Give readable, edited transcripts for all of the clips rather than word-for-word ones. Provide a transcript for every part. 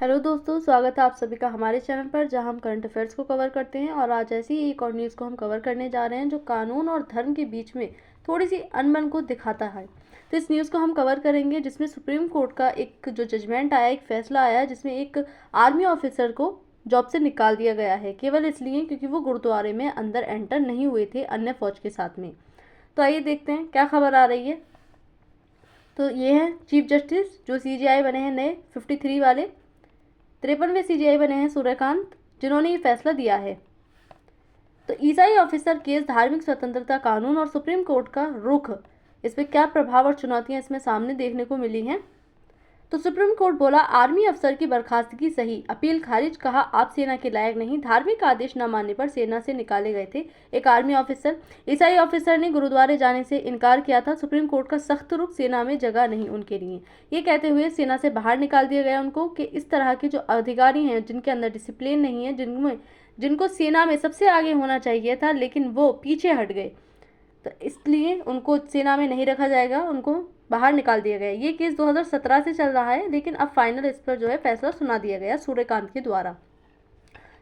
Hello दोस्तों, स्वागत है आप सभी का हमारे चैनल पर, जहां हम करंट अफेयर्स को कवर करते हैं। और आज ऐसी ही एक और न्यूज़ को हम कवर करने जा रहे हैं जो कानून और धर्म के बीच में थोड़ी सी अनबन को दिखाता है। तो इस न्यूज़ को हम कवर करेंगे जिसमें सुप्रीम कोर्ट का एक जो जजमेंट आया, एक फैसला आया, जिसमें एक आर्मी ऑफिसर को जॉब से निकाल दिया गया है, केवल इसलिए क्योंकि वो गुरुद्वारे में अंदर एंटर नहीं हुए थे अन्य फौज के साथ में। तो आइए देखते हैं क्या खबर आ रही है। तो ये है चीफ जस्टिस जो सीजेआई बने हैं नए 53 वाले, 53वें सीजेआई बने हैं सूर्यकांत, जिन्होंने ये फैसला दिया है। तो ईसाई ऑफिसर केस, धार्मिक स्वतंत्रता कानून और सुप्रीम कोर्ट का रुख, इस पर क्या प्रभाव और चुनौतियां इसमें सामने देखने को मिली हैं। तो सुप्रीम कोर्ट बोला, आर्मी अफसर की बर्खास्तगी सही, अपील खारिज, कहा आप सेना के लायक नहीं, धार्मिक आदेश न मानने पर सेना से निकाले गए थे एक आर्मी ऑफिसर। ईसाई ऑफिसर ने गुरुद्वारे जाने से इनकार किया था, सुप्रीम कोर्ट का सख्त रुख, सेना में जगह नहीं उनके लिए, ये कहते हुए सेना से बाहर निकाल दिया गया उनको कि इस तरह के जो अधिकारी हैं जिनके अंदर डिसिप्लिन नहीं है, जिनको सेना में सबसे आगे होना चाहिए था लेकिन वो पीछे हट गए, तो इसलिए उनको सेना में नहीं रखा जाएगा, उनको बाहर निकाल दिया गया। ये केस 2017 से चल रहा है, लेकिन अब फाइनल इस पर जो है फैसला सुना दिया गया सूर्यकांत के द्वारा।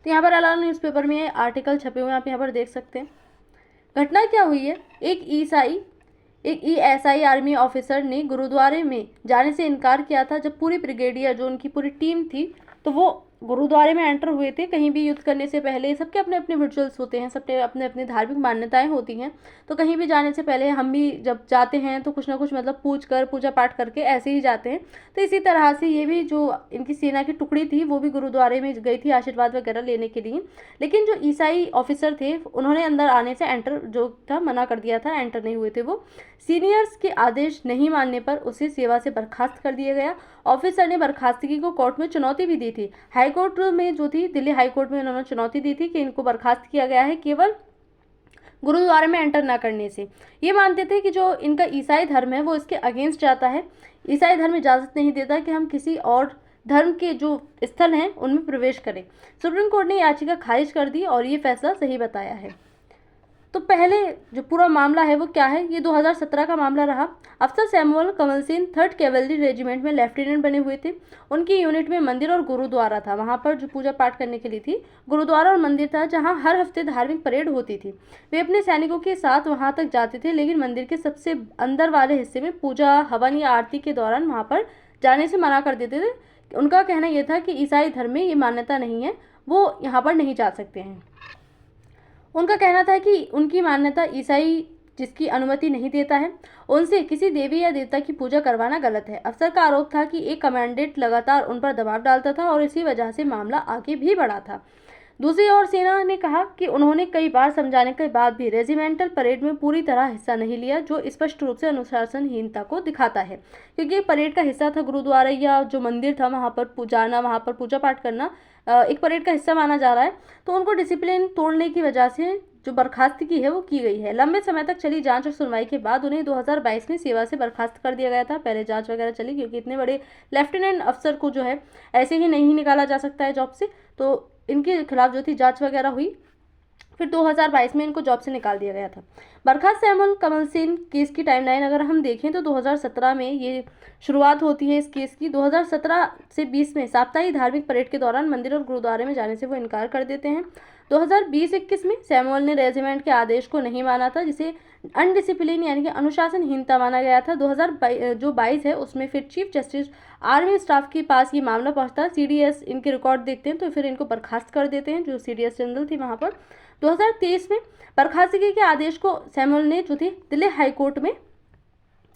तो यहाँ पर अलार्म न्यूज़पेपर में आर्टिकल छपे हुए आप यहाँ पर देख सकते हैं। घटना क्या हुई है, एक ईएसआई आर्मी ऑफिसर ने गुरुद्वारे में जाने से इनकार किया था जब पूरी ब्रिगेडियर जो उनकी पूरी टीम थी, तो वो गुरुद्वारे में एंटर हुए थे। कहीं भी युद्ध करने से पहले सबके अपने अपने रिचुअल्स होते हैं, सबके अपने अपने धार्मिक मान्यताएं होती हैं। तो कहीं भी जाने से पहले हम भी जब जाते हैं तो कुछ ना कुछ मतलब पूजा पाठ करके ऐसे ही जाते हैं। तो इसी तरह से ये भी जो इनकी सेना की टुकड़ी थी वो भी गुरुद्वारे में गई थी आशीर्वाद वगैरह लेने के लिए। लेकिन जो ईसाई ऑफिसर थे उन्होंने अंदर आने से एंटर जो था मना कर दिया था, एंटर नहीं हुए थे वो। सीनियर्स के आदेश नहीं मानने पर उसे सेवा से बर्खास्त कर दिया गया। ऑफिसर ने बर्खास्तगी को कोर्ट में चुनौती भी दी थी, हाईकोर्ट में जो थी, दिल्ली हाईकोर्ट में उन्होंने चुनौती दी थी कि इनको बर्खास्त किया गया है केवल गुरुद्वारे में एंटर ना करने से। ये मानते थे कि जो इनका ईसाई धर्म है वो इसके अगेंस्ट जाता है। ईसाई धर्म इजाज़त नहीं देता कि हम किसी और धर्म के जो स्थल हैं उनमें प्रवेश करें। सुप्रीम कोर्ट ने याचिका खारिज कर दी और ये फैसला सही बताया है। तो पहले जो पूरा मामला है वो क्या है, ये 2017 का मामला रहा। अफसर Samuel Kamal Singh 3rd cavalry regiment में लेफ्टिनेंट बने हुए थे। उनकी यूनिट में मंदिर और गुरुद्वारा था, वहाँ पर जो पूजा पाठ करने के लिए थी, गुरुद्वारा और मंदिर था जहाँ हर हफ्ते धार्मिक परेड होती थी। वे अपने सैनिकों के साथ वहाँ तक जाते थे, लेकिन मंदिर के सबसे अंदर वाले हिस्से में पूजा, हवन या आरती के दौरान वहाँ पर जाने से मना कर देते थे। उनका कहना यह था कि ईसाई धर्म में ये मान्यता नहीं है, वो यहाँ पर नहीं जा सकते हैं। उनका कहना था कि उनकी मान्यता ईसाई जिसकी अनुमति नहीं देता है, उनसे किसी देवी या देवता की पूजा करवाना गलत है। अफसर का आरोप था कि एक कमांडेंट लगातार उन पर दबाव डालता था और इसी वजह से मामला आगे भी बढ़ा था। दूसरी ओर सेना ने कहा कि उन्होंने कई बार समझाने के बाद भी रेजिमेंटल परेड में पूरी तरह हिस्सा नहीं लिया, जो स्पष्ट रूप से अनुशासनहीनता को दिखाता है, क्योंकि परेड का हिस्सा था गुरुद्वारा या जो मंदिर था वहाँ पर जाना, वहाँ पर पूजा पाठ करना एक परेड का हिस्सा माना जा रहा है। तो उनको डिसिप्लिन तोड़ने की वजह से जो बर्खास्तगी है वो की गई है। लंबे समय तक चली जांच और सुनवाई के बाद उन्हें 2022 में सेवा से बर्खास्त कर दिया गया था। पहले जांच वगैरह चली, क्योंकि इतने बड़े लेफ्टिनेंट अफसर को जो है ऐसे ही नहीं निकाला जा सकता है जॉब से, तो इनके खिलाफ जो थी जांच वगैरह हुई, फिर 2022 में इनको जॉब से निकाल दिया गया था। बर्खास्त सैमुअल कमल सिंह केस की टाइमलाइन अगर हम देखें तो 2017 में ये शुरुआत होती है इस केस की। 2017 से 20 में साप्ताहिक धार्मिक परेड के दौरान मंदिर और गुरुद्वारे में जाने से वो इनकार कर देते हैं। 2020-21 में सैमुअल ने रेजिमेंट के आदेश को नहीं माना था, जिसे अनडिसिप्लिन यानी कि अनुशासनहीनता माना गया था। 2022 है उसमें फिर चीफ जस्टिस आर्मी स्टाफ के पास ये मामला पहुंचता है। सीडीएस इनके रिकॉर्ड देखते हैं तो फिर इनको बर्खास्त कर देते हैं, जो सीडीएस जनरल थी वहाँ पर। 2023 में बर्खास्तगी के आदेश को सैमुअल ने जो थी दिल्ली हाईकोर्ट में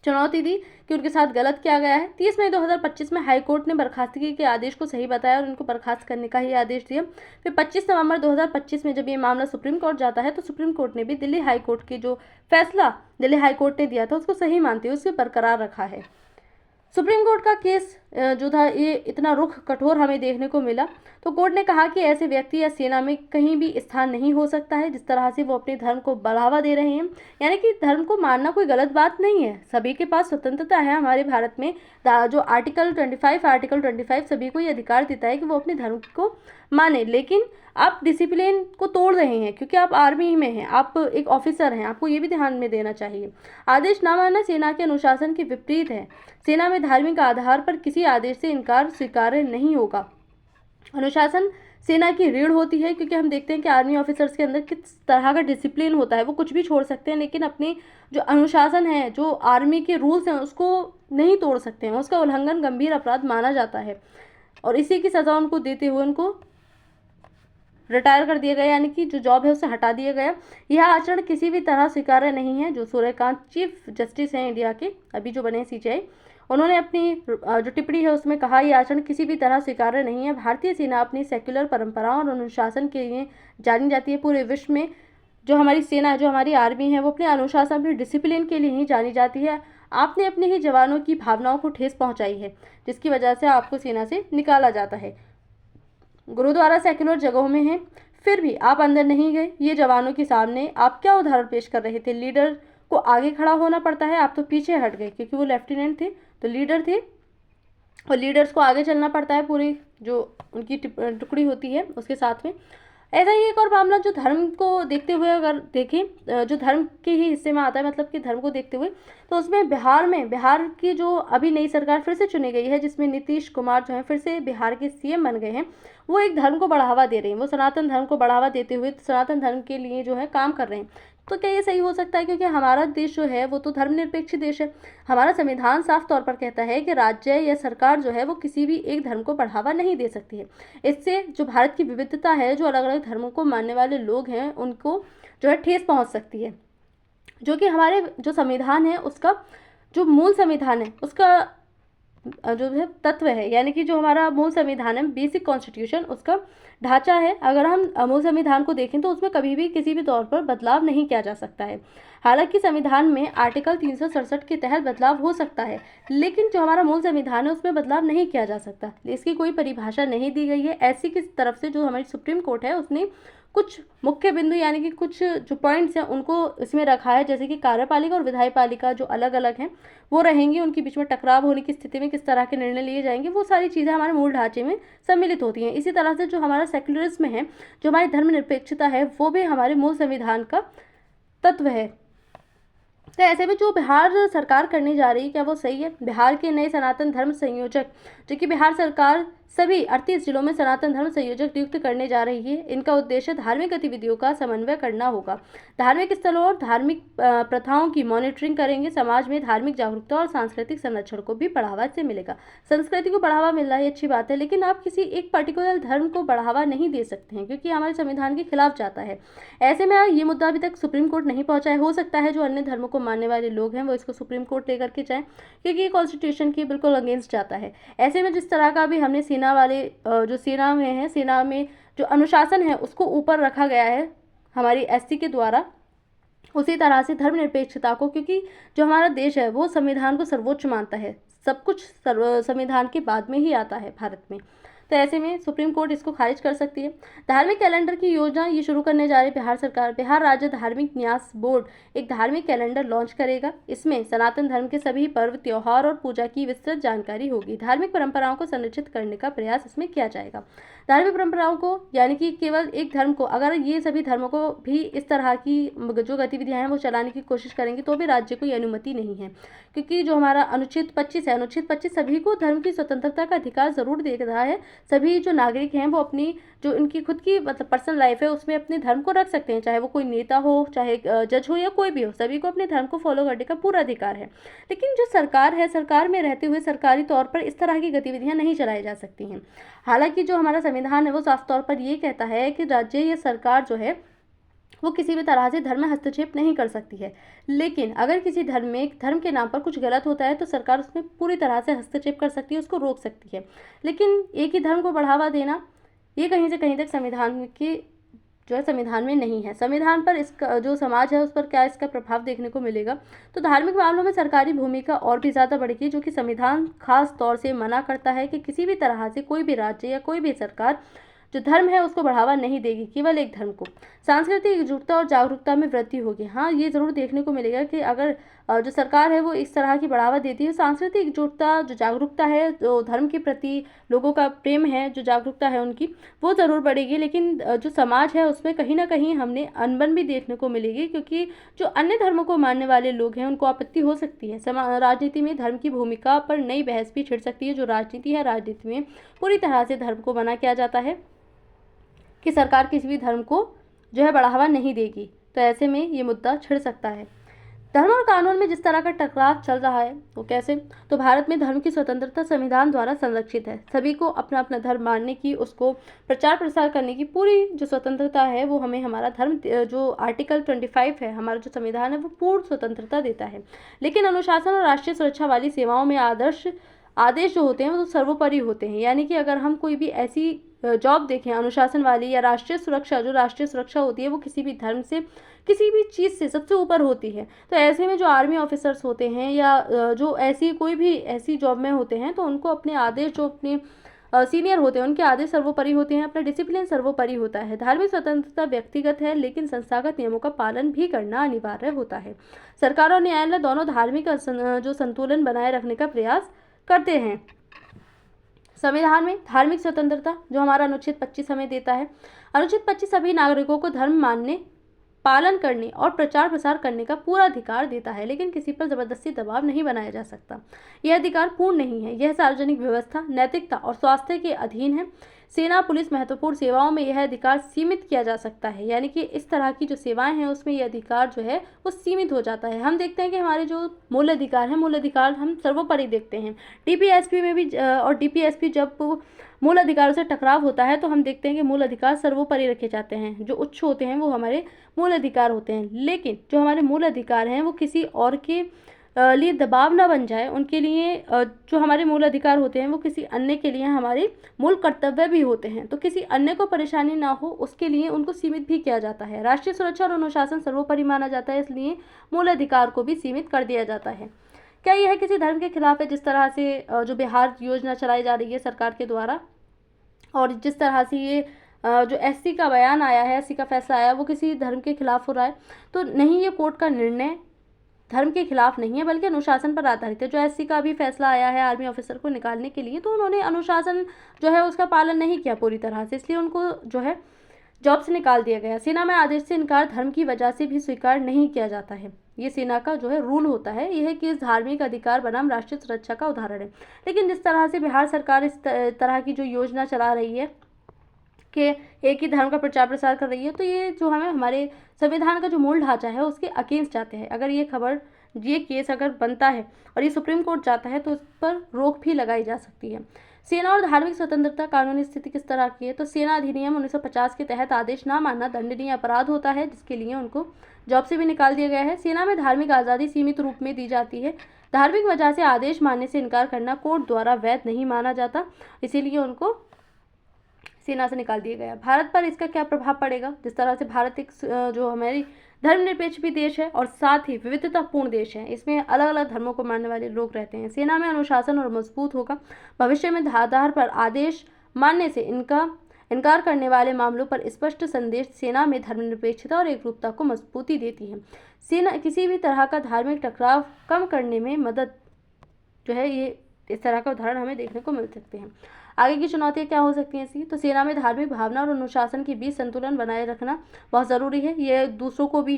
चुनौती दी कि उनके साथ गलत किया गया है। 30 मई 2025 में हाईकोर्ट ने बर्खास्तगी के आदेश को सही बताया और उनको बर्खास्त करने का ही आदेश दिया। फिर 25 नवंबर 2025 में जब ये मामला सुप्रीम कोर्ट जाता है तो सुप्रीम कोर्ट ने भी दिल्ली हाईकोर्ट की जो फैसला दिल्ली हाईकोर्ट ने दिया था उसको सही मानते हुए उसे बरकरार रखा है। सुप्रीम कोर्ट का केस जो था ये इतना रुख कठोर हमें देखने को मिला। तो कोर्ट ने कहा कि ऐसे व्यक्ति या सेना में कहीं भी स्थान नहीं हो सकता है जिस तरह से वो अपने धर्म को बढ़ावा दे रहे हैं। यानी कि धर्म को मानना कोई गलत बात नहीं है, सभी के पास स्वतंत्रता है। हमारे भारत में जो आर्टिकल 25 सभी को ये अधिकार देता है कि वो अपने धर्म को माने, लेकिन आप डिसिप्लिन को तोड़ रहे हैं क्योंकि आप आर्मी में हैं, आप एक ऑफिसर हैं, आपको ये भी ध्यान में देना चाहिए। आदेश ना मानना सेना के अनुशासन के विपरीत है। सेना में धार्मिक आधार पर किसी आदेश से इनकार स्वीकार्य नहीं होगा। अनुशासन सेना की रीढ़ होती है, क्योंकि हम देखते हैं कि आर्मी ऑफिसर्स के अंदर किस तरह का डिसिप्लिन होता है। वो कुछ भी छोड़ सकते हैं, लेकिन अपनी जो अनुशासन है, जो आर्मी के रूल्स हैं, उसको नहीं तोड़ सकते हैं। उसका उल्लंघन गंभीर अपराध माना जाता है और इसी की सज़ा उनको देते हुए उनको रिटायर कर दिया गया, यानी कि जो जॉब है उससे हटा दिया गया। यह आचरण किसी भी तरह स्वीकार्य नहीं है। जो सूर्यकांत चीफ जस्टिस हैं इंडिया के, अभी जो बने CJI, उन्होंने अपनी जो टिप्पणी है उसमें कहा, यह आचरण किसी भी तरह स्वीकार्य नहीं है। भारतीय सेना अपनी सेक्युलर परंपराओं और अनुशासन के लिए जानी जाती है। पूरे विश्व में जो हमारी सेना है, जो हमारी आर्मी है, वो अपने अनुशासन, अपने डिसिप्लिन के लिए ही जानी जाती है। आपने अपने ही जवानों की भावनाओं को ठेस पहुंचाई है, जिसकी वजह से आपको सेना से निकाला जाता है। गुरुद्वारा सेक्युलर जगहों में है, फिर भी आप अंदर नहीं गए। ये जवानों के सामने आप क्या उदाहरण पेश कर रहे थे? लीडर को आगे खड़ा होना पड़ता है, आप तो पीछे हट गए, क्योंकि वो लेफ्टिनेंट थे तो लीडर थे, और लीडर्स को आगे चलना पड़ता है, पूरी जो उनकी टुकड़ी होती है उसके साथ में। ऐसा ही एक और मामला जो धर्म को देखते हुए अगर देखें, जो धर्म के ही हिस्से में आता है, मतलब कि धर्म को देखते हुए, तो उसमें बिहार की जो अभी नई सरकार फिर से चुनी गई है, जिसमें नीतीश कुमार जो है फिर से बिहार के CM बन गए हैं, वो एक धर्म को बढ़ावा दे रहे हैं। वो सनातन धर्म को बढ़ावा देते हुए सनातन धर्म के लिए जो है काम कर रहे हैं। तो क्या ये सही हो सकता है? क्योंकि हमारा देश जो है वो तो धर्मनिरपेक्ष देश है। हमारा संविधान साफ तौर पर कहता है कि राज्य या सरकार जो है वो किसी भी एक धर्म को बढ़ावा नहीं दे सकती है। इससे जो भारत की विविधता है, जो अलग अलग धर्मों को मानने वाले लोग हैं, उनको जो है ठेस पहुंच सकती है। जो कि हमारे जो संविधान है उसका जो मूल संविधान है उसका जो है तत्व है, यानी कि जो हमारा मूल संविधान है, बेसिक कॉन्स्टिट्यूशन, उसका ढांचा है। अगर हम मूल संविधान को देखें तो उसमें कभी भी किसी भी तौर पर बदलाव नहीं किया जा सकता है। हालांकि संविधान में आर्टिकल 367 के तहत बदलाव हो सकता है, लेकिन जो हमारा मूल संविधान है उसमें बदलाव नहीं किया जा सकता। इसकी कोई परिभाषा नहीं दी गई है। ऐसी की तरफ से जो हमारी सुप्रीम कोर्ट है उसने कुछ मुख्य बिंदु, यानी कि कुछ जो पॉइंट्स हैं उनको इसमें रखा है, जैसे कि कार्यपालिका और विधायपालिका जो अलग अलग हैं वो रहेंगी, उनके बीच में टकराव होने की स्थिति में किस तरह के निर्णय लिए जाएंगे, वो सारी चीज़ें हमारे मूल ढांचे में सम्मिलित होती हैं। इसी तरह से जो हमारा सेक्युलरिज्म है, जो हमारी धर्मनिरपेक्षता है, वो भी हमारे मूल संविधान का तत्व है। तो ऐसे में जो बिहार सरकार करने जा रही है, क्या वो सही है? बिहार के नए सनातन धर्म संयोजक, जो कि बिहार सरकार सभी 38 जिलों में सनातन धर्म संयोजक नियुक्त करने जा रही है, इनका उद्देश्य धार्मिक गतिविधियों का समन्वय करना होगा। धार्मिक स्थलों और धार्मिक प्रथाओं की मॉनिटरिंग करेंगे। समाज में धार्मिक जागरूकता और सांस्कृतिक संरक्षण को भी बढ़ावा से मिलेगा। संस्कृति को बढ़ावा मिल रहा है, अच्छी बात है, लेकिन आप किसी एक पर्टिकुलर धर्म को बढ़ावा नहीं दे सकते हैं, क्योंकि हमारे संविधान के खिलाफ जाता है। ऐसे में ये मुद्दा अभी तक सुप्रीम कोर्ट नहीं पहुंचा है। हो सकता है जो अन्य धर्मों को मानने वाले लोग हैं वो इसको सुप्रीम कोर्ट लेकर के जाएं, क्योंकि ये कॉन्स्टिट्यूशन के बिल्कुल अगेंस्ट जाता है। ऐसे में जिस तरह का भी हमने सेना वाले जो सेना में है, सेना में जो अनुशासन है उसको ऊपर रखा गया है हमारी SC के द्वारा, उसी तरह से धर्मनिरपेक्षता को, क्योंकि जो हमारा देश है वो संविधान को सर्वोच्च मानता है, सब कुछ संविधान के बाद में ही आता है भारत में। तो ऐसे में सुप्रीम कोर्ट इसको खारिज कर सकती है। धार्मिक कैलेंडर की योजना ये शुरू करने जा रही बिहार सरकार। बिहार राज्य धार्मिक न्यास बोर्ड एक धार्मिक कैलेंडर लॉन्च करेगा। इसमें सनातन धर्म के सभी पर्व, त्योहार और पूजा की विस्तृत जानकारी होगी। धार्मिक परंपराओं को संरक्षित करने का प्रयास इसमें किया जाएगा। धार्मिक परंपराओं को, यानी कि केवल एक धर्म को, अगर ये सभी धर्मों को भी इस तरह की जो गतिविधियां हैं वो चलाने की कोशिश करेंगे तो भी राज्य को ये अनुमति नहीं है, क्योंकि जो हमारा अनुच्छेद 25 है, अनुच्छेद 25 सभी को धर्म की स्वतंत्रता का अधिकार जरूर दे रहा है। सभी जो नागरिक हैं वो अपनी जो उनकी खुद की मतलब पर्सनल लाइफ है उसमें अपने धर्म को रख सकते हैं, चाहे वो कोई नेता हो, चाहे जज हो या कोई भी हो, सभी को अपने धर्म को फॉलो करने का पूरा अधिकार है। लेकिन जो सरकार है, सरकार में रहते हुए सरकारी तौर पर इस तरह की गतिविधियां नहीं चलाई जा सकती हैं। हालांकि जो हमारा संविधान है वो साफ तौर पर ये कहता है कि राज्य या सरकार जो है वो किसी भी तरह से धर्म में हस्तक्षेप नहीं कर सकती है, लेकिन अगर किसी धर्म में धर्म के नाम पर कुछ गलत होता है तो सरकार उसमें पूरी तरह से हस्तक्षेप कर सकती है, उसको रोक सकती है। लेकिन एक ही धर्म को बढ़ावा देना ये कहीं से कहीं तक संविधान की जो है संविधान में नहीं है। संविधान पर इसका जो समाज है उस पर क्या इसका प्रभाव देखने को मिलेगा? तो धार्मिक मामलों में सरकारी भूमिका और भी ज़्यादा बढ़ेगी, जो कि संविधान खास तौर से मना करता है कि किसी भी तरह से कोई भी राज्य या कोई भी सरकार जो धर्म है उसको बढ़ावा नहीं देगी, केवल एक धर्म को। सांस्कृतिक एकजुटता और जागरूकता में वृद्धि होगी। हाँ, ये जरूर देखने को मिलेगा कि अगर जो सरकार है वो इस तरह की बढ़ावा देती है, सांस्कृतिक एकजुटता, जो जागरूकता है, जो धर्म के प्रति लोगों का प्रेम है, जो जागरूकता है उनकी, वो ज़रूर बढ़ेगी। लेकिन जो समाज है उसमें कहीं ना कहीं हमने अनबन भी देखने को मिलेगी, क्योंकि जो अन्य धर्मों को मानने वाले लोग हैं उनको आपत्ति हो सकती है। राजनीति में धर्म की भूमिका पर नई बहस भी छिड़ सकती है। जो राजनीति है, राजनीति में पूरी तरह से धर्म को मना किया जाता है कि सरकार किसी भी धर्म को जो है बढ़ावा नहीं देगी, तो ऐसे में ये मुद्दा छिड़ सकता है। धर्म और कानून में जिस तरह का टकराव चल रहा है वो कैसे, तो भारत में धर्म की स्वतंत्रता संविधान द्वारा संरक्षित है। सभी को अपना अपना धर्म मानने की, उसको प्रचार प्रसार करने की पूरी जो स्वतंत्रता है वो हमें हमारा धर्म, जो आर्टिकल 25 है, हमारा जो संविधान है, वो पूर्ण स्वतंत्रता देता है। लेकिन अनुशासन और राष्ट्रीय सुरक्षा वाली सेवाओं में आदेश जो होते हैं वो तो सर्वोपरि होते हैं। यानी कि अगर हम कोई भी ऐसी जॉब देखें अनुशासन वाली या राष्ट्रीय सुरक्षा, जो राष्ट्रीय सुरक्षा होती है वो किसी भी धर्म से, किसी भी चीज़ से सबसे ऊपर होती है। तो ऐसे में जो आर्मी ऑफिसर्स होते हैं या जो ऐसी कोई भी ऐसी जॉब में होते हैं, तो उनको अपने आदेश, जो अपने सीनियर होते हैं उनके आदेश सर्वोपरि होते हैं, अपना डिसिप्लिन सर्वोपरि होता है। धार्मिक स्वतंत्रता व्यक्तिगत है, लेकिन संस्थागत नियमों का पालन भी करना अनिवार्य होता है। सरकार और न्यायालय दोनों धार्मिक जो संतुलन बनाए रखने का प्रयास करते हैं। संविधान में धार्मिक स्वतंत्रता जो हमारा अनुच्छेद 25 हमें देता है। अनुच्छेद 25 सभी नागरिकों को धर्म मानने, पालन करने और प्रचार प्रसार करने का पूरा अधिकार देता है, लेकिन किसी पर जबरदस्ती दबाव नहीं बनाया जा सकता। यह अधिकार पूर्ण नहीं है। यह सार्वजनिक व्यवस्था, नैतिकता और स्वास्थ्य के अधीन है। सेना, पुलिस, महत्वपूर्ण सेवाओं में यह अधिकार सीमित किया जा सकता है। यानी कि इस तरह की जो सेवाएं हैं उसमें यह अधिकार जो है वो सीमित हो जाता है। हम देखते हैं कि हमारे जो मूल अधिकार हैं, मूल अधिकार हम सर्वोपरि देखते हैं। डीपीएसपी में भी और डीपीएसपी जब मूल अधिकारों से टकराव होता है तो हम देखते हैं कि मूल अधिकार सर्वोपरि रखे जाते हैं। जो उच्च होते हैं वो हमारे मूल अधिकार होते हैं, लेकिन जो हमारे मूल अधिकार हैं वो किसी और के लिए दबाव ना बन जाए, उनके लिए जो हमारे मूल अधिकार होते हैं वो किसी अन्य के लिए हमारे मूल कर्तव्य भी होते हैं। तो किसी अन्य को परेशानी ना हो उसके लिए उनको सीमित भी किया जाता है। राष्ट्रीय सुरक्षा और अनुशासन सर्वोपरि माना जाता है, इसलिए मूल अधिकार को भी सीमित कर दिया जाता है। क्या यह किसी धर्म के खिलाफ है? जिस तरह से जो बिहार योजना चलाई जा रही है सरकार के द्वारा, और जिस तरह से ये जो एससी का बयान आया है, एससी का फैसला आया, वो किसी धर्म के खिलाफ हो रहा है? तो नहीं, ये कोर्ट का निर्णय धर्म के खिलाफ नहीं है बल्कि अनुशासन पर आधारित है। जो एससी का भी फैसला आया है आर्मी ऑफिसर को निकालने के लिए, तो उन्होंने अनुशासन जो है उसका पालन नहीं किया पूरी तरह से, इसलिए उनको जो है जॉब से निकाल दिया गया। सेना में आदेश से इनकार धर्म की वजह से भी स्वीकार नहीं किया जाता है। ये सेना का जो है रूल होता है, यह कि इस धार्मिक अधिकार बनाम राष्ट्रीय सुरक्षा का उदाहरण है। लेकिन जिस तरह से बिहार सरकार इस तरह की जो योजना चला रही है कि एक ही धर्म का प्रचार प्रसार कर रही है, तो ये जो हमें हमारे संविधान का जो मूल ढांचा है उसके अगेंस्ट जाते हैं। अगर ये केस अगर बनता है और ये सुप्रीम कोर्ट जाता है तो उस पर रोक भी लगाई जा सकती है। सेना और धार्मिक स्वतंत्रता कानूनी स्थिति किस तरह की है? तो सेना अधिनियम 1950 के तहत आदेश ना मानना दंडनीय अपराध होता है, जिसके लिए उनको जॉब से भी निकाल दिया गया है। सेना में धार्मिक आज़ादी सीमित रूप में दी जाती है। धार्मिक वजह से आदेश मानने से इनकार करना कोर्ट द्वारा वैध नहीं माना जाता, इसीलिए उनको सेना से निकाल दिया गया। भारत पर इसका क्या प्रभाव पड़ेगा? जिस तरह से भारत एक जो हमारी धर्मनिरपेक्ष भी देश है और साथ ही विविधतापूर्ण देश है, इसमें अलग अलग धर्मों को मानने वाले लोग रहते हैं। सेना में अनुशासन और मजबूत होगा। भविष्य में आधार पर आदेश मानने से इनकार करने वाले मामलों पर स्पष्ट संदेश सेना में धर्मनिरपेक्षता और एकरूपता को मजबूती देती है। सेना किसी भी तरह का धार्मिक टकराव कम करने में मदद जो है, ये इस तरह का उदाहरण हमें देखने को मिल सकते हैं। आगे की चुनौतियाँ क्या हो सकती हैं इसकी? तो सेना में धार्मिक भावना और अनुशासन के बीच संतुलन बनाए रखना बहुत ज़रूरी है। ये दूसरों को भी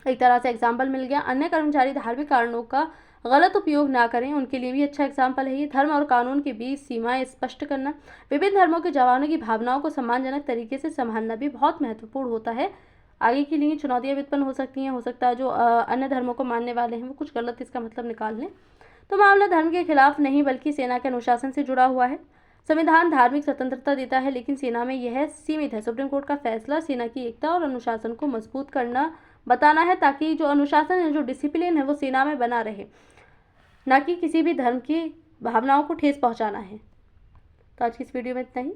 एक तरह से एग्जाम्पल मिल गया। अन्य कर्मचारी धार्मिक कारणों का गलत उपयोग ना करें, उनके लिए भी अच्छा एग्जाम्पल है ये। धर्म और कानून के बीच सीमाएं स्पष्ट करना, विभिन्न धर्मों के जवानों की भावनाओं को सम्मानजनक तरीके से संभालना भी बहुत महत्वपूर्ण होता है। आगे के लिए चुनौतियाँ उत्पन्न हो सकती हैं। हो सकता है जो अन्य धर्मों को मानने वाले हैं वो कुछ गलत इसका मतलब निकाल लें। तो मामला धर्म के खिलाफ नहीं बल्कि सेना के अनुशासन से जुड़ा हुआ है। संविधान धार्मिक स्वतंत्रता देता है, लेकिन सेना में यह सीमित है। सुप्रीम कोर्ट का फैसला सेना की एकता और अनुशासन को मजबूत करना बताना है, ताकि जो अनुशासन है, जो डिसिप्लिन है, वो सेना में बना रहे, ना कि किसी भी धर्म की भावनाओं को ठेस पहुंचाना है। तो आज की इस वीडियो में इतना ही।